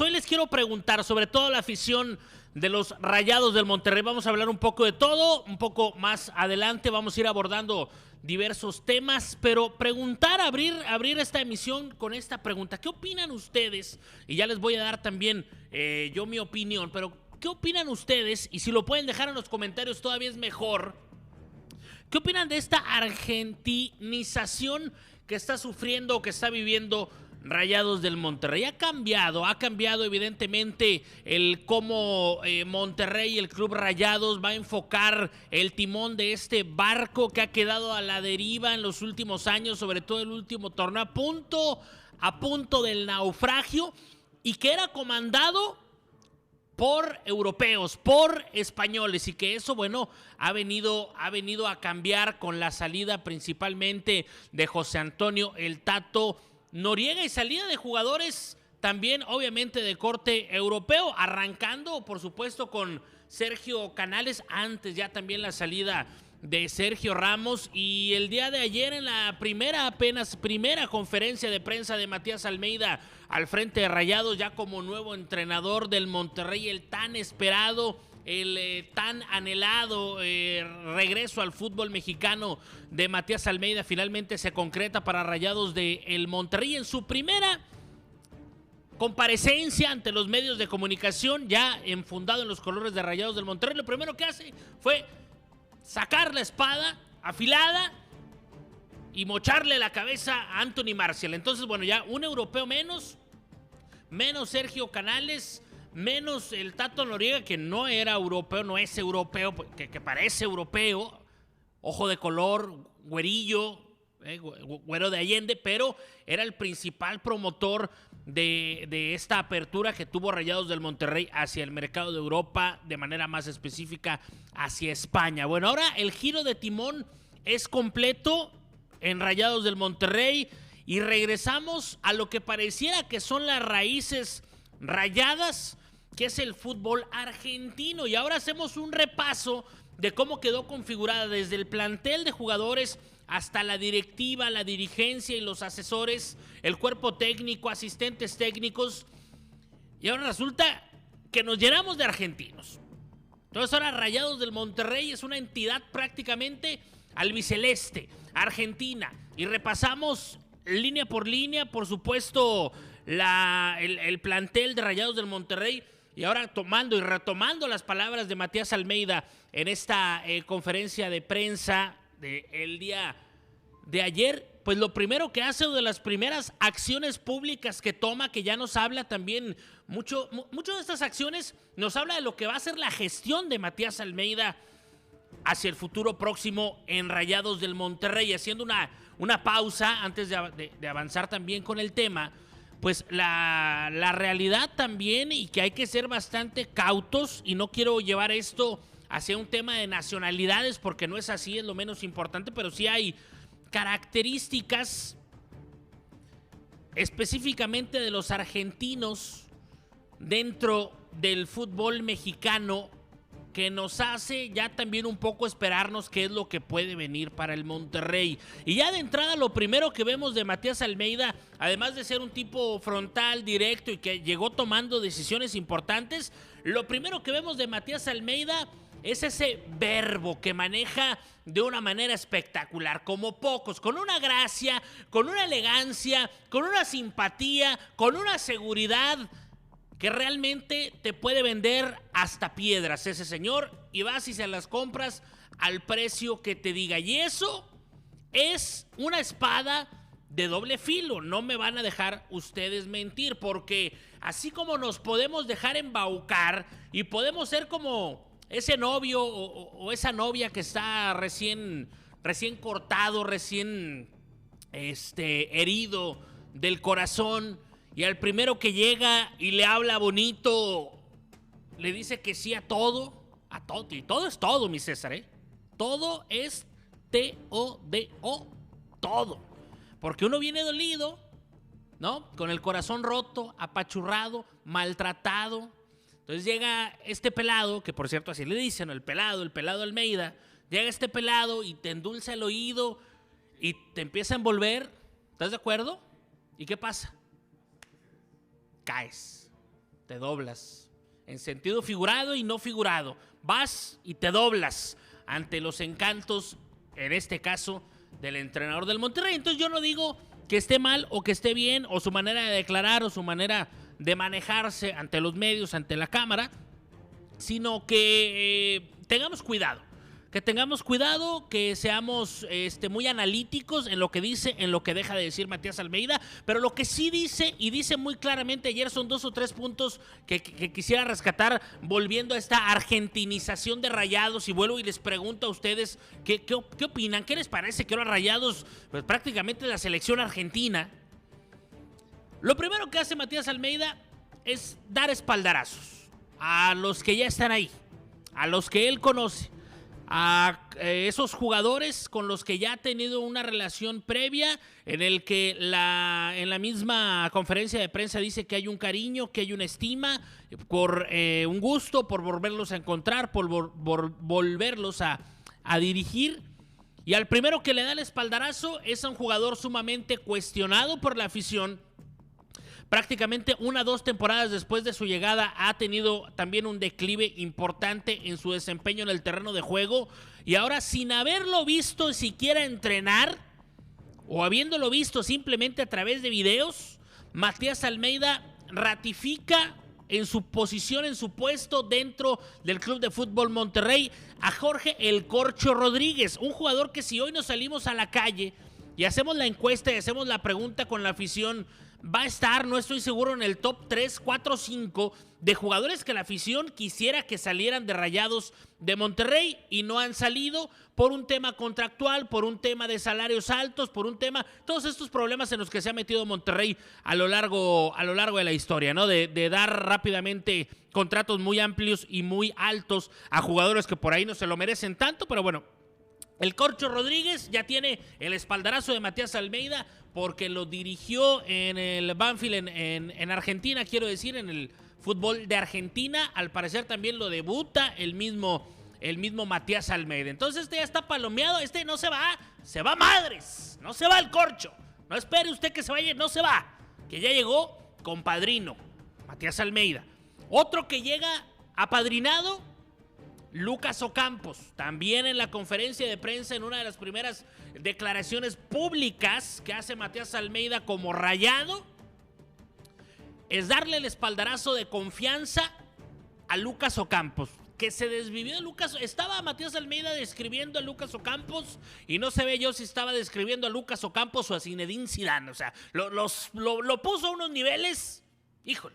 hoy les quiero preguntar, sobre todo la afición de los Rayados del Monterrey. Vamos a hablar un poco de todo, un poco más adelante vamos a ir abordando diversos temas, pero abrir esta emisión con esta pregunta. ¿Qué opinan ustedes? Y ya les voy a dar también yo mi opinión, pero ¿qué opinan ustedes? Y si lo pueden dejar en los comentarios todavía es mejor. ¿Qué opinan de esta argentinización que está sufriendo o que está viviendo Rayados del Monterrey? Ha cambiado evidentemente el cómo Monterrey, el club Rayados, va a enfocar el timón de este barco que ha quedado a la deriva en los últimos años, sobre todo el último torneo, a punto del naufragio, y que era comandado por europeos, por españoles, y que eso, bueno, ha venido a cambiar con la salida principalmente de José Antonio el Tato Noriega y salida de jugadores también obviamente de corte europeo, arrancando por supuesto con Sergio Canales, antes ya también la salida de Sergio Ramos, y el día de ayer en la primera conferencia de prensa de Matías Almeida al frente de Rayados, ya como nuevo entrenador del Monterrey, el tan esperado, el tan anhelado regreso al fútbol mexicano de Matías Almeida finalmente se concreta para Rayados del Monterrey. En su primera comparecencia ante los medios de comunicación, ya enfundado en los colores de Rayados del Monterrey, lo primero que hace fue sacar la espada afilada y mocharle la cabeza a Anthony Martial. Entonces, bueno, ya un europeo menos Sergio Canales, menos el Tato Noriega, que no era europeo, no es europeo, que parece europeo, ojo de color, güerillo, güero de Allende, pero era el principal promotor de esta apertura que tuvo Rayados del Monterrey hacia el mercado de Europa, de manera más específica hacia España. Bueno, ahora el giro de timón es completo en Rayados del Monterrey y regresamos a lo que pareciera que son las raíces rayadas, que es el fútbol argentino, y ahora hacemos un repaso de cómo quedó configurada desde el plantel de jugadores hasta la directiva, la dirigencia y los asesores, el cuerpo técnico, asistentes técnicos, y ahora resulta que nos llenamos de argentinos. Entonces ahora Rayados del Monterrey es una entidad prácticamente albiceleste, argentina, y repasamos línea por línea, por supuesto, el plantel de Rayados del Monterrey. Y ahora tomando y retomando las palabras de Matías Almeida en esta conferencia de prensa del día de ayer, pues lo primero que hace, o de las primeras acciones públicas que toma, que ya nos habla también mucho de estas acciones, nos habla de lo que va a ser la gestión de Matías Almeida hacia el futuro próximo en Rayados del Monterrey. Haciendo una pausa antes de avanzar también con el tema, pues la realidad también, y que hay que ser bastante cautos, y no quiero llevar esto hacia un tema de nacionalidades porque no es así, es lo menos importante, pero sí hay características específicamente de los argentinos dentro del fútbol mexicano que nos hace ya también un poco esperarnos qué es lo que puede venir para el Monterrey. Y ya de entrada lo primero que vemos de Matías Almeida, además de ser un tipo frontal, directo y que llegó tomando decisiones importantes, lo primero que vemos de Matías Almeida es ese verbo que maneja de una manera espectacular, como pocos, con una gracia, con una elegancia, con una simpatía, con una seguridad que realmente te puede vender hasta piedras ese señor, y vas y se las compras al precio que te diga. Y eso es una espada de doble filo, no me van a dejar ustedes mentir, porque así como nos podemos dejar embaucar y podemos ser como ese novio o esa novia que está recién cortado, recién herido del corazón, y al primero que llega y le habla bonito, le dice que sí a todo, y todo es todo, mi César, ¿eh? Todo es T-O-D-O, todo. Porque uno viene dolido, ¿no? Con el corazón roto, apachurrado, maltratado. Entonces llega este pelado, que por cierto así le dicen, el pelado Almeida, llega este pelado y te endulza el oído y te empieza a envolver, ¿estás de acuerdo? ¿Y qué pasa? Caes. te doblas. En sentido figurado y no figurado. Vas y te doblas ante los encantos, en este caso, del entrenador del Monterrey. Entonces yo no digo que esté mal o que esté bien, o su manera de declarar o su manera de manejarse ante los medios, ante la cámara, sino que tengamos cuidado. Que seamos muy analíticos en lo que dice, en lo que deja de decir Matías Almeida, pero lo que sí dice, y dice muy claramente ayer, son 2 o 3 puntos que quisiera rescatar, volviendo a esta argentinización de Rayados, y vuelvo y les pregunto a ustedes, ¿qué opinan? ¿Qué les parece que ahora Rayados, pues prácticamente la selección argentina? Lo primero que hace Matías Almeida es dar espaldarazos a los que ya están ahí, a los que él conoce, a esos jugadores con los que ya ha tenido una relación previa, en el que en la misma conferencia de prensa dice que hay un cariño, que hay una estima, por un gusto, por volverlos a encontrar, por volverlos a dirigir. Y al primero que le da el espaldarazo es a un jugador sumamente cuestionado por la afición. Prácticamente 1 o 2 temporadas después de su llegada ha tenido también un declive importante en su desempeño en el terreno de juego, y ahora, sin haberlo visto siquiera entrenar, o habiéndolo visto simplemente a través de videos, Matías Almeida ratifica en su posición, en su puesto dentro del Club de Fútbol Monterrey, a Jorge El Corcho Rodríguez, un jugador que, si hoy nos salimos a la calle y hacemos la encuesta y hacemos la pregunta con la afición, va a estar, no estoy seguro, en el top 3, 4, 5 de jugadores que la afición quisiera que salieran de Rayados de Monterrey, y no han salido por un tema contractual, por un tema de salarios altos, por un tema, todos estos problemas en los que se ha metido Monterrey a lo largo de la historia, ¿no? De dar rápidamente contratos muy amplios y muy altos a jugadores que por ahí no se lo merecen tanto, pero bueno. El Corcho Rodríguez ya tiene el espaldarazo de Matías Almeida, porque lo dirigió en el Banfield en Argentina, quiero decir, en el fútbol de Argentina. Al parecer también lo debuta el mismo Matías Almeida. Entonces ya está palomeado, no se va madres, no se va el Corcho. No espere usted que se vaya, no se va, que ya llegó compadrino, Matías Almeida. Otro que llega apadrinado, Lucas Ocampos, también en la conferencia de prensa, en una de las primeras declaraciones públicas que hace Matías Almeida como Rayado, es darle el espaldarazo de confianza a Lucas Ocampos, que se desvivió de Lucas. Estaba Matías Almeida describiendo a Lucas Ocampos, y no se ve yo si estaba describiendo a Lucas Ocampos o a Zinedine Zidane. O sea, lo puso a unos niveles, híjole,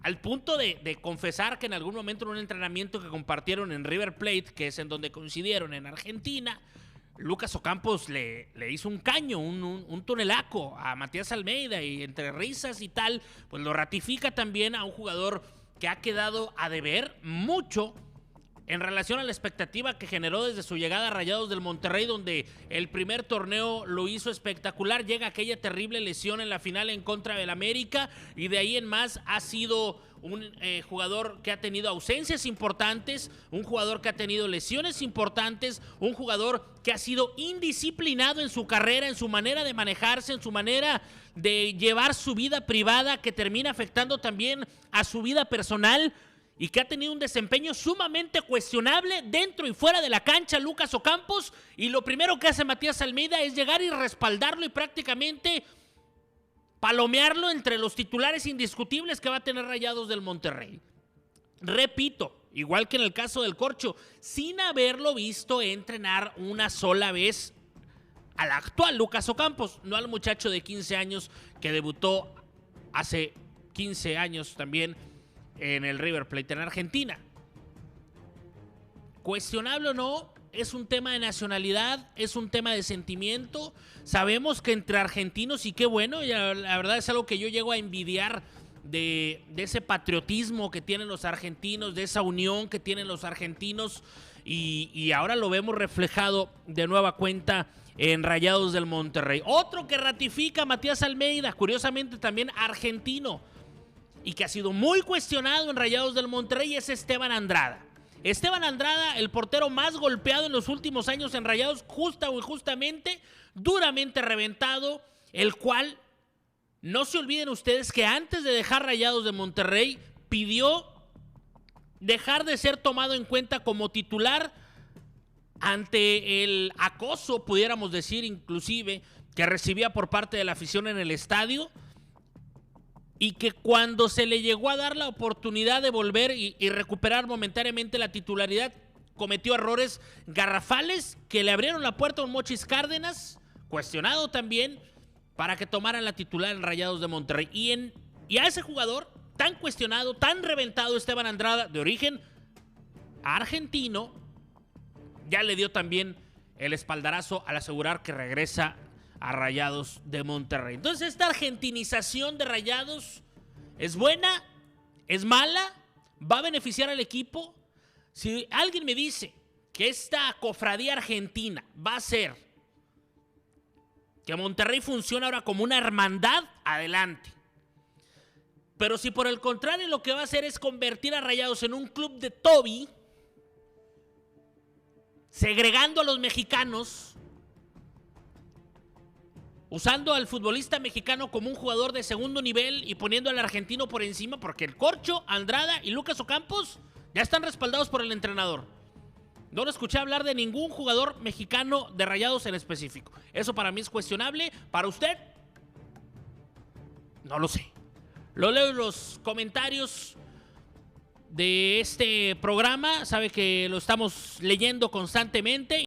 al punto de confesar que en algún momento, en un entrenamiento que compartieron en River Plate, que es en donde coincidieron en Argentina, Lucas Ocampos le hizo un caño, un tunelaco a Matías Almeida, y entre risas y tal, pues lo ratifica también a un jugador que ha quedado a deber mucho en relación a la expectativa que generó desde su llegada a Rayados del Monterrey, donde el primer torneo lo hizo espectacular. Llega aquella terrible lesión en la final en contra del América, y de ahí en más ha sido un jugador que ha tenido ausencias importantes, un jugador que ha tenido lesiones importantes, un jugador que ha sido indisciplinado en su carrera, en su manera de manejarse, en su manera de llevar su vida privada, que termina afectando también a su vida personal, y que ha tenido un desempeño sumamente cuestionable dentro y fuera de la cancha, Lucas Ocampos. Y lo primero que hace Matías Almeida es llegar y respaldarlo y prácticamente palomearlo entre los titulares indiscutibles que va a tener Rayados del Monterrey. Repito, igual que en el caso del Corcho, sin haberlo visto entrenar una sola vez al actual Lucas Ocampos, no al muchacho de 15 años que debutó hace 15 años también en el River Plate en Argentina. Cuestionable o no, es un tema de nacionalidad, es un tema de sentimiento. Sabemos que entre argentinos, y qué bueno, la verdad es algo que yo llego a envidiar de ese patriotismo que tienen los argentinos, de esa unión que tienen los argentinos, y ahora lo vemos reflejado de nueva cuenta en Rayados del Monterrey. Otro que ratifica a Matías Almeida, curiosamente también argentino, y que ha sido muy cuestionado en Rayados del Monterrey, es Esteban Andrada. Esteban Andrada, el portero más golpeado en los últimos años en Rayados, justa o injustamente, duramente reventado, el cual No se olviden ustedes que antes de dejar Rayados de Monterrey, pidió dejar de ser tomado en cuenta como titular ante el acoso, pudiéramos decir inclusive, que recibía por parte de la afición en el estadio, y que cuando se le llegó a dar la oportunidad de volver y recuperar momentáneamente la titularidad, cometió errores garrafales que le abrieron la puerta a un Mochis Cárdenas, cuestionado también, para que tomaran la titular en Rayados de Monterrey. Y a ese jugador tan cuestionado, tan reventado, Esteban Andrada, de origen argentino, ya le dio también el espaldarazo al asegurar que regresa a Rayados de Monterrey. Entonces, esta argentinización de Rayados es buena, es mala, va a beneficiar al equipo. Si alguien me dice que esta cofradía argentina va a hacer que Monterrey funcione ahora como una hermandad, adelante. Pero si por el contrario lo que va a hacer es convertir a Rayados en un club de Toby, segregando a los mexicanos, usando al futbolista mexicano como un jugador de segundo nivel y poniendo al argentino por encima, porque el Corcho, Andrada y Lucas Ocampos ya están respaldados por el entrenador. No lo escuché hablar de ningún jugador mexicano de Rayados en específico. Eso para mí es cuestionable. ¿Para usted? No lo sé. Lo leo en los comentarios de este programa. Sabe que lo estamos leyendo constantemente.